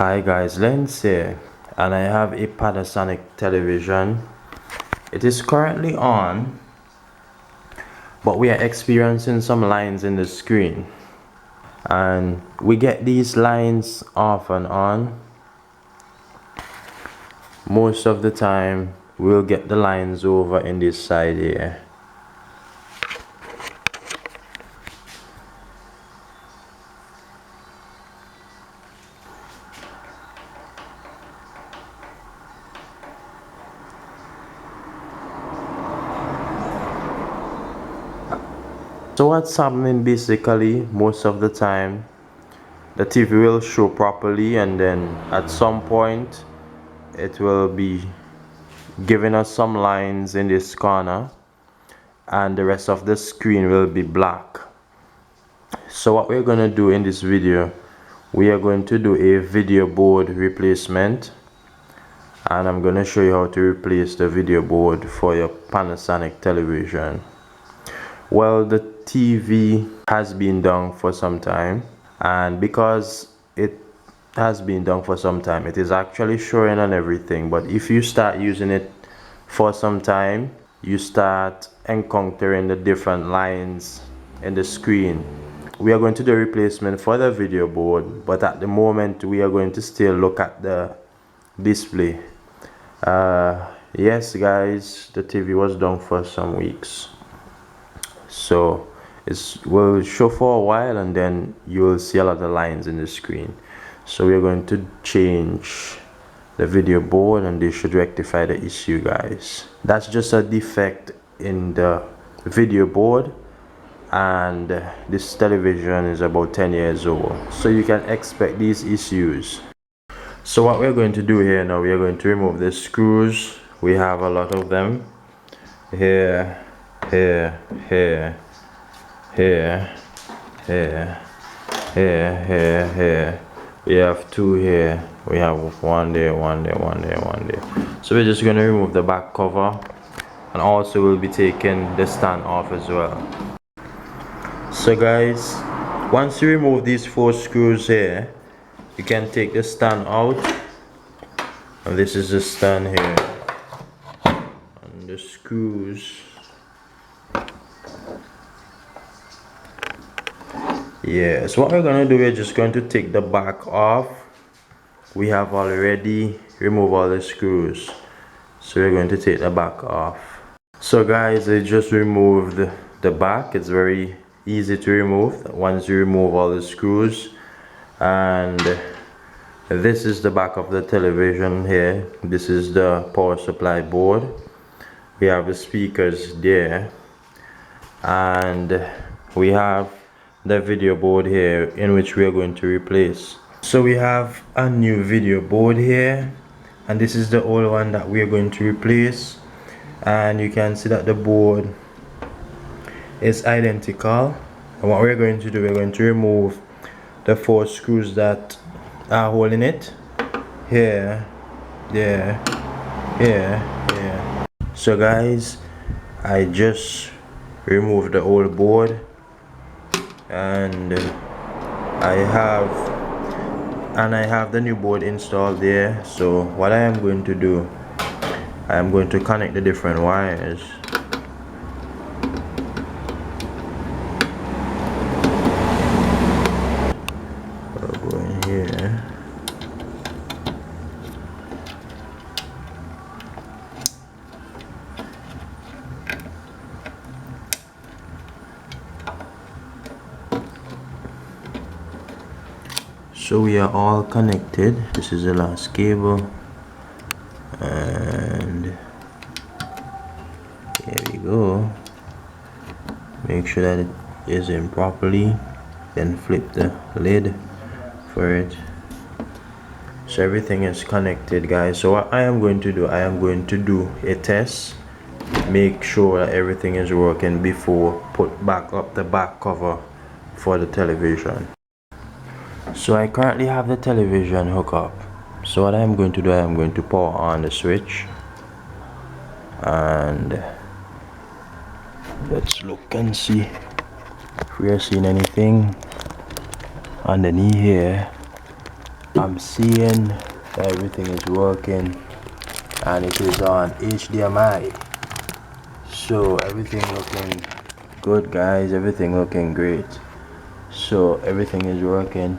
Hi guys, Lens here, and I have a Panasonic television. It is currently on, but we are experiencing some lines in the screen, and we get these lines off and on. Most of the time we'll get the lines over in this side here. So what's happening basically, most of the time the TV will show properly, and then at some point it will be giving us some lines in this corner and the rest of the screen will be black. So what we're going to do in this video, we are going to do a video board replacement, and I'm going to show you how to replace the video board for your Panasonic television. Well, the TV has been down for some time, and because it has been down for some time, it is actually showing on everything. But if you start using it for some time, you start encountering the different lines in the screen. We are going to do a replacement for the video board, but at the moment we are going to still look at the display. Yes guys, the TV was down for some weeks, so it will show for a while and then you will see a lot of lines in the screen. So we're going to change the video board, and this should rectify the issue, guys. That's just a defect in the video board, and this television is about 10 years old, so you can expect these issues. So what we're going to do here now, we are going to remove the screws. We have a lot of them here, here, here, here, here, here, here, here. We have two here, we have one there, one there, one there, one there. So we're just going to remove the back cover, and also we'll be taking the stand off as well. So guys, once you remove these 4 screws here, you can take the stand out, and this is the stand here, and the screws. Yeah, so what we're gonna do, we're just going to take the back off. We have already removed all the screws, so we're going to take the back off. So guys, I just removed the back. It's very easy to remove once you remove all the screws. And this is the back of the television here. This is the power supply board. We have the speakers there, and we have the video board here, in which we are going to replace. So we have a new video board here, and this is the old one that we are going to replace. And you can see that the board is identical. And what we're going to do, we're going to remove the 4 screws that are holding it here, there, here, here. So guys, I just removed the old board, and I have the new board installed there. So what I am going to do, I am going to connect the different wires. I'll go in here. So we are all connected. This is the last cable, and here we go. Make sure that it is in properly, then flip the lid for it. So everything is connected, guys. So what I am going to do, I am going to do a test, make sure that everything is working before put back up the back cover for the television. So I currently have the television hooked up. So what I am going to do, I am going to power on the switch, and let's look and see if we are seeing anything underneath here. I'm seeing that everything is working and it is on HDMI, so everything looking good, guys. Everything looking great, so everything is working.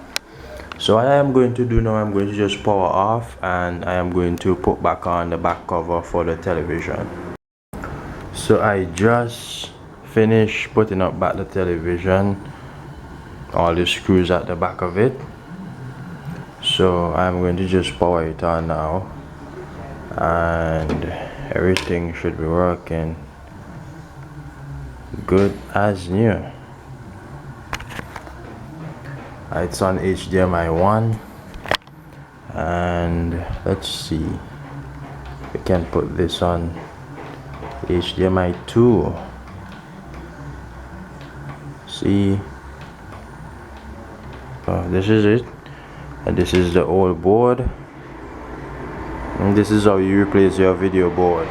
So what I am going to do now, I'm going to just power off and I am going to put back on the back cover for the television. So I just finished putting up back the television, all the screws at the back of it. So I'm going to just power it on now and everything should be working good as new. It's on HDMI 1 and let's see, we can put this on HDMI 2. See, this is it, and this is the old board, and this is how you replace your video board.